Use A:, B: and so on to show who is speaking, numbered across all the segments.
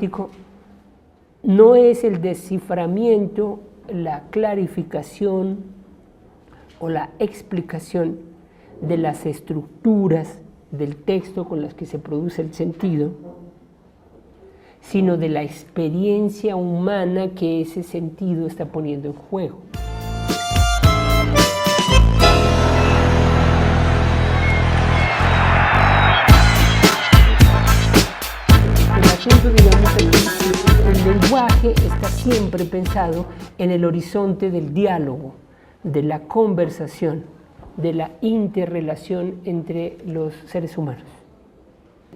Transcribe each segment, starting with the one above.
A: hermenéutico no es el desciframiento, la clarificación o la explicación de las estructuras del texto con las que se produce el sentido, sino de la experiencia humana que ese sentido está poniendo en juego. El asunto, digamos, el lenguaje está siempre pensado en el horizonte del diálogo, de la conversación, de la interrelación entre los seres humanos.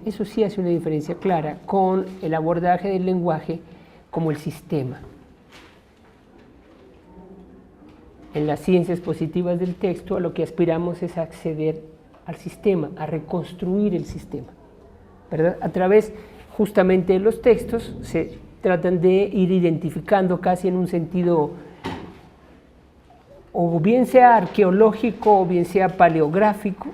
A: Eso sí hace una diferencia clara con el abordaje del lenguaje como el sistema. En las ciencias positivas del texto, a lo que aspiramos es a acceder al sistema, a reconstruir el sistema, ¿verdad? A través justamente de los textos se tratan de ir identificando casi en un sentido o bien sea arqueológico o bien sea paleográfico,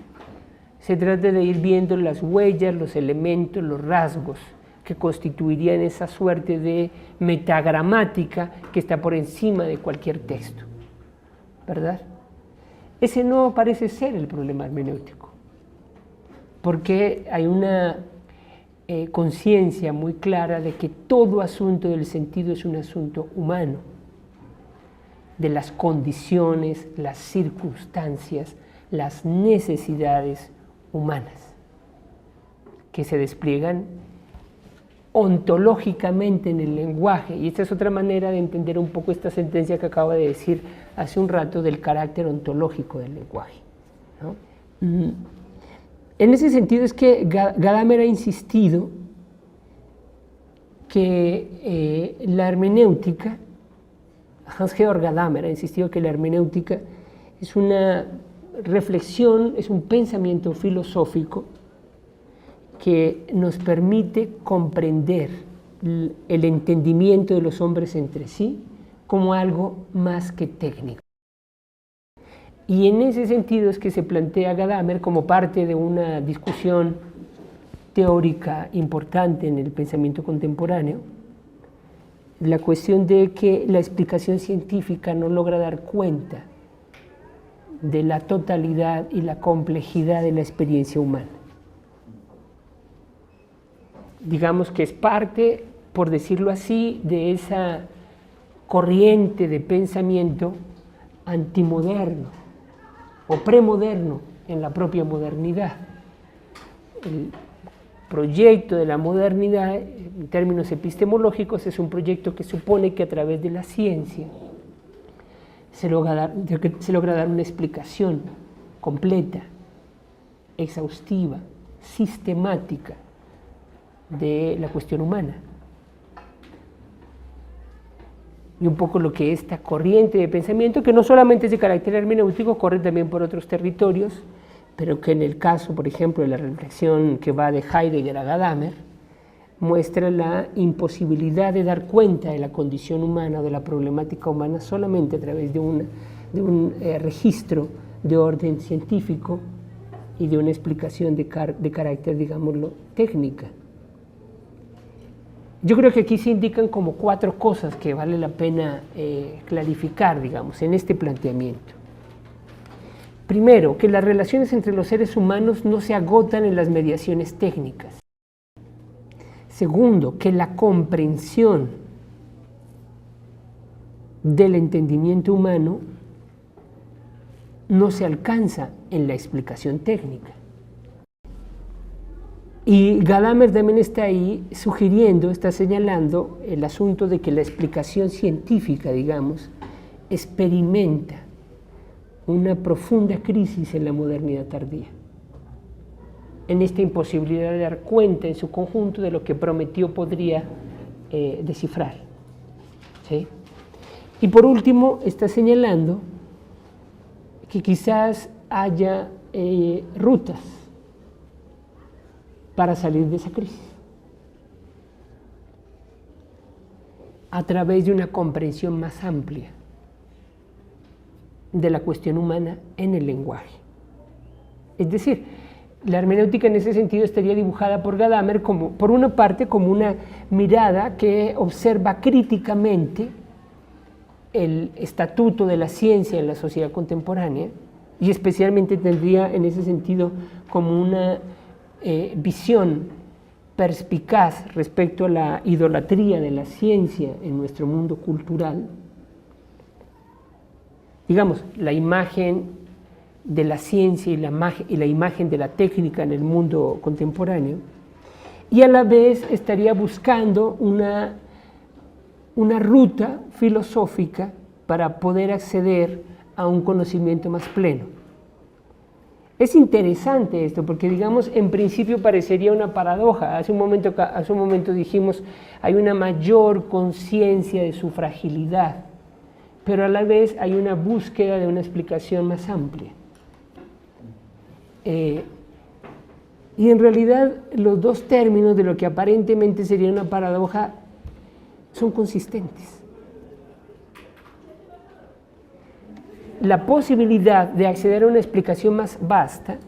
A: se trata de ir viendo las huellas, los elementos, los rasgos que constituirían esa suerte de metagramática que está por encima de cualquier texto, ¿verdad? Ese no parece ser el problema hermenéutico, porque hay una conciencia muy clara de que todo asunto del sentido es un asunto humano, de las condiciones, las circunstancias, las necesidades humanas, que se despliegan ontológicamente en el lenguaje. Y esta es otra manera de entender un poco esta sentencia que acabo de decir hace un rato del carácter ontológico del lenguaje, ¿no? En ese sentido es que Gadamer ha insistido que la hermenéutica, Hans-Georg Gadamer ha insistido que la hermenéutica es una reflexión, es un pensamiento filosófico que nos permite comprender el entendimiento de los hombres entre sí como algo más que técnico. Y en ese sentido es que se plantea Gadamer como parte de una discusión teórica importante en el pensamiento contemporáneo, la cuestión de que la explicación científica no logra dar cuenta de la totalidad y la complejidad de la experiencia humana. Digamos que es parte, por decirlo así, de esa corriente de pensamiento antimoderno o premoderno en la propia modernidad. El proyecto de la modernidad, en términos epistemológicos, es un proyecto que supone que a través de la ciencia se logra dar una explicación completa, exhaustiva, sistemática de la cuestión humana. Y un poco lo que esta corriente de pensamiento, que no solamente es de carácter hermenéutico, corre también por otros territorios, pero que en el caso, por ejemplo, de la reflexión que va de Heidegger a Gadamer, muestra la imposibilidad de dar cuenta de la condición humana o de la problemática humana solamente a través de un registro de orden científico y de una explicación de carácter, digámoslo, técnica. Yo creo que aquí se indican como 4 cosas que vale la pena clarificar, digamos, en este planteamiento. Primero, que las relaciones entre los seres humanos no se agotan en las mediaciones técnicas. Segundo, que la comprensión del entendimiento humano no se alcanza en la explicación técnica. Y Gadamer también está ahí sugiriendo, está señalando el asunto de que la explicación científica, digamos, experimenta una profunda crisis en la modernidad tardía, en esta imposibilidad de dar cuenta en su conjunto de lo que Prometeo podría descifrar, ¿sí? Y por último está señalando que quizás haya rutas para salir de esa crisis a través de una comprensión más amplia de la cuestión humana en el lenguaje. Es decir, La hermenéutica en ese sentido estaría dibujada por Gadamer como, por una parte, como una mirada que observa críticamente el estatuto de la ciencia en la sociedad contemporánea, y especialmente tendría en ese sentido como una visión perspicaz respecto a la idolatría de la ciencia en nuestro mundo cultural. Digamos, la imagen de la ciencia y la imagen de la técnica en el mundo contemporáneo, y a la vez estaría buscando una ruta filosófica para poder acceder a un conocimiento más pleno. Es interesante esto porque, digamos, en principio parecería una paradoja. Hace un momento dijimos, hay una mayor conciencia de su fragilidad, pero a la vez hay una búsqueda de una explicación más amplia. Y en realidad los dos términos de lo que aparentemente sería una paradoja son consistentes. La posibilidad de acceder a una explicación más vasta,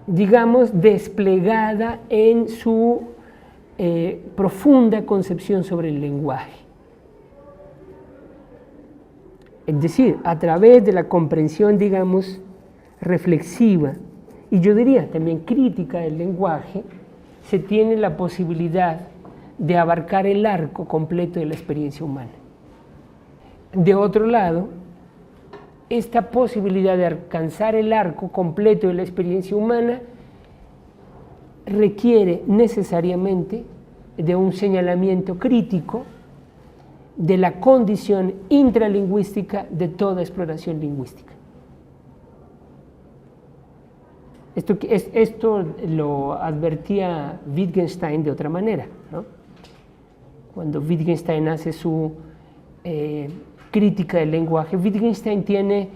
A: digamos, desplegada en su profunda concepción sobre el lenguaje. Es decir, a través de la comprensión, digamos, reflexiva, y yo diría también crítica del lenguaje, se tiene la posibilidad de abarcar el arco completo de la experiencia humana. De otro lado, esta posibilidad de alcanzar el arco completo de la experiencia humana requiere necesariamente de un señalamiento crítico de la condición intralingüística de toda exploración lingüística. Esto lo advertía Wittgenstein de otra manera, ¿no? Cuando Wittgenstein hace su crítica del lenguaje, Wittgenstein tiene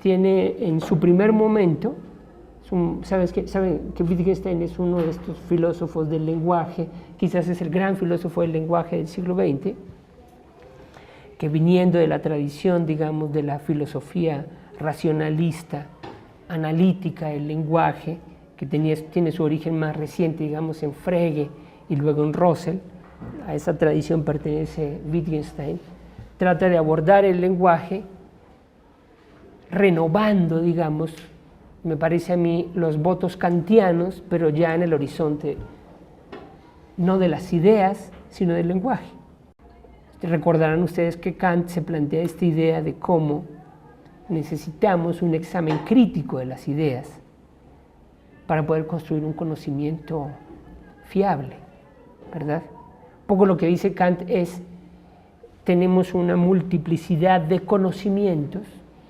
A: en su primer momento, saben que Wittgenstein es uno de estos filósofos del lenguaje, quizás es el gran filósofo del lenguaje del siglo XX, que viniendo de la tradición, digamos, de la filosofía racionalista, analítica del lenguaje, que tiene su origen más reciente, digamos, en Frege y luego en Russell, a esa tradición pertenece Wittgenstein, trata de abordar el lenguaje renovando, digamos, me parece a mí, los votos kantianos, pero ya en el horizonte no de las ideas, sino del lenguaje. Recordarán ustedes que Kant se plantea esta idea de cómo necesitamos un examen crítico de las ideas para poder construir un conocimiento fiable, ¿verdad? Un poco lo que dice Kant es, tenemos una multiplicidad de conocimientos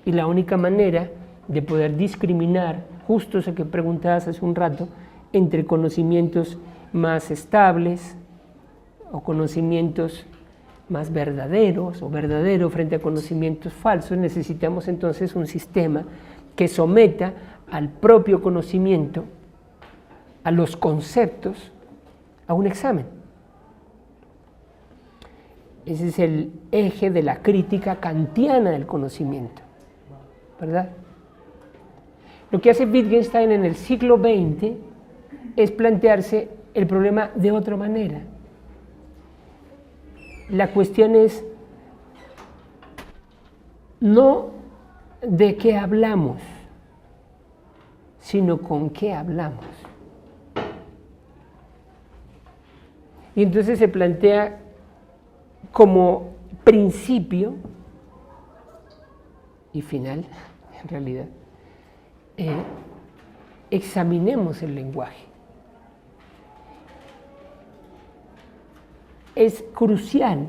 A: y la única manera de poder discriminar, justo eso que preguntabas hace un rato, entre conocimientos más estables o conocimientos más verdaderos o verdadero frente a conocimientos falsos, necesitamos entonces un sistema que someta al propio conocimiento, a los conceptos, a un examen. Ese es el eje de la crítica kantiana del conocimiento, ¿verdad? Lo que hace Wittgenstein en el siglo XX es plantearse el problema de otra manera. La cuestión es no de qué hablamos, sino con qué hablamos. Y entonces se plantea como principio y final, en realidad, examinemos el lenguaje. Es crucial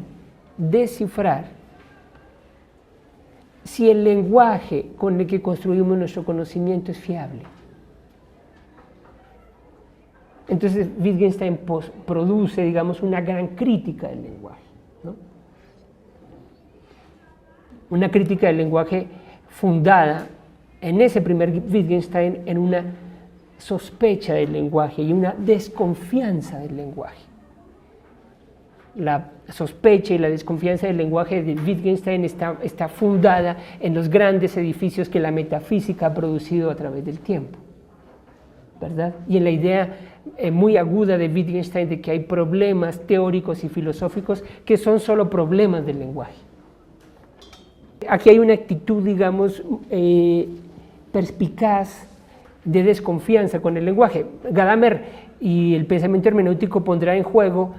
A: descifrar si el lenguaje con el que construimos nuestro conocimiento es fiable. Entonces Wittgenstein produce, digamos, una gran crítica del lenguaje, ¿no? Una crítica del lenguaje fundada en ese primer Wittgenstein en una sospecha del lenguaje y una desconfianza del lenguaje. La sospecha y la desconfianza del lenguaje de Wittgenstein está fundada en los grandes edificios que la metafísica ha producido a través del tiempo, ¿verdad? Y en la idea muy aguda de Wittgenstein de que hay problemas teóricos y filosóficos que son solo problemas del lenguaje. Aquí hay una actitud, digamos, perspicaz de desconfianza con el lenguaje. Gadamer y el pensamiento hermenéutico pondrá en juego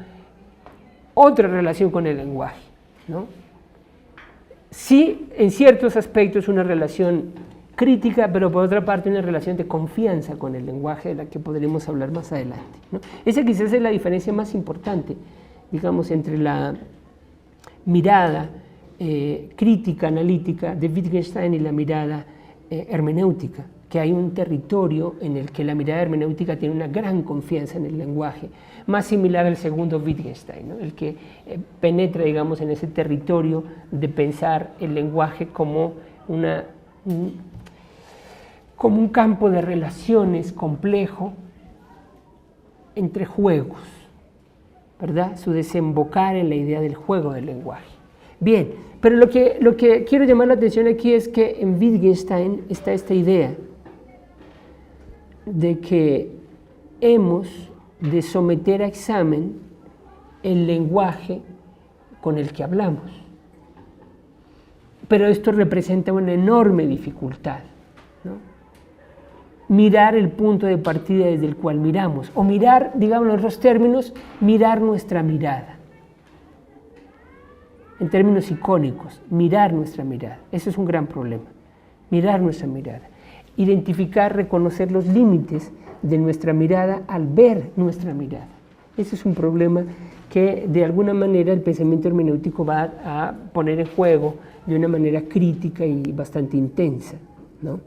A: otra relación con el lenguaje, ¿no? Sí, en ciertos aspectos una relación crítica, pero por otra parte una relación de confianza con el lenguaje, de la que podremos hablar más adelante, ¿no? Esa quizás es la diferencia más importante, digamos, entre la mirada crítica, analítica de Wittgenstein y la mirada hermenéutica, que hay un territorio en el que la mirada hermenéutica tiene una gran confianza en el lenguaje, más similar al segundo Wittgenstein, ¿no? El que penetra, digamos, en ese territorio de pensar el lenguaje como un campo de relaciones complejo entre juegos, ¿verdad? Su desembocar en la idea del juego del lenguaje. Bien, pero lo que quiero llamar la atención aquí es que en Wittgenstein está esta idea de que hemos de someter a examen el lenguaje con el que hablamos. Pero esto representa una enorme dificultad, ¿no? Mirar el punto de partida desde el cual miramos, o mirar, digamos en otros términos, mirar nuestra mirada. En términos icónicos, mirar nuestra mirada. Eso es un gran problema, mirar nuestra mirada. Identificar, reconocer los límites de nuestra mirada al ver nuestra mirada. Ese es un problema que de alguna manera el pensamiento hermenéutico va a poner en juego de una manera crítica y bastante intensa, ¿no?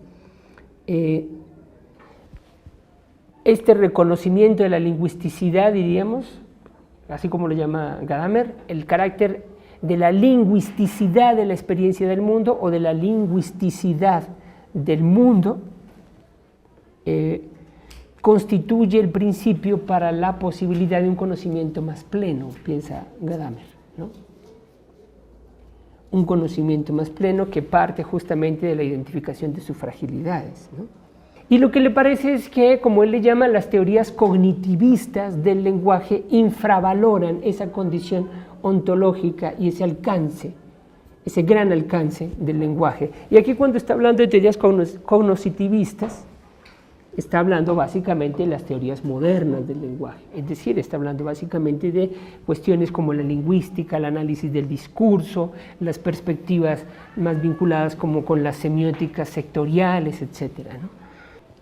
A: Este reconocimiento de la lingüisticidad, diríamos, así como lo llama Gadamer, el carácter de la lingüisticidad de la experiencia del mundo o de la lingüisticidad del mundo, constituye el principio para la posibilidad de un conocimiento más pleno, piensa Gadamer, ¿no? Un conocimiento más pleno que parte justamente de la identificación de sus fragilidades, ¿no? Y lo que le parece es que, como él le llama, las teorías cognitivistas del lenguaje infravaloran esa condición ontológica y ese alcance, ese gran alcance del lenguaje. Y aquí cuando está hablando de teorías cognoscitivistas, está hablando básicamente de las teorías modernas del lenguaje, es decir, está hablando básicamente de cuestiones como la lingüística, el análisis del discurso, las perspectivas más vinculadas como con las semióticas sectoriales, etcétera, ¿no?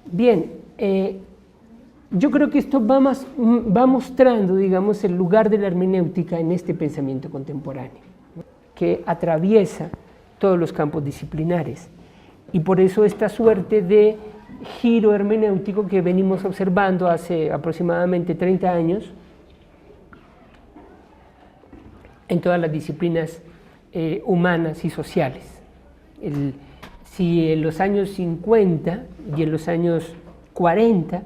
A: Bien, yo creo que esto va mostrando, digamos, el lugar de la hermenéutica en este pensamiento contemporáneo, ¿no? Que atraviesa todos los campos disciplinares, y por eso esta suerte de giro hermenéutico que venimos observando hace aproximadamente 30 años en todas las disciplinas humanas y sociales. Si en los años 50 y en los años 40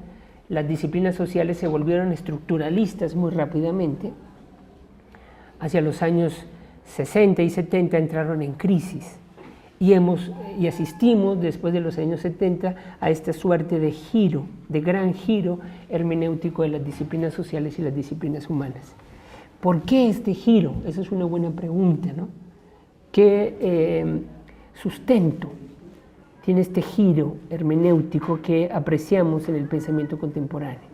A: las disciplinas sociales se volvieron estructuralistas muy rápidamente, hacia los años 60 y 70 entraron en crisis y asistimos después de los años 70 a esta suerte de giro, de gran giro hermenéutico de las disciplinas sociales y las disciplinas humanas. ¿Por qué este giro? Esa es una buena pregunta, ¿no? ¿Qué sustento tiene este giro hermenéutico que apreciamos en el pensamiento contemporáneo?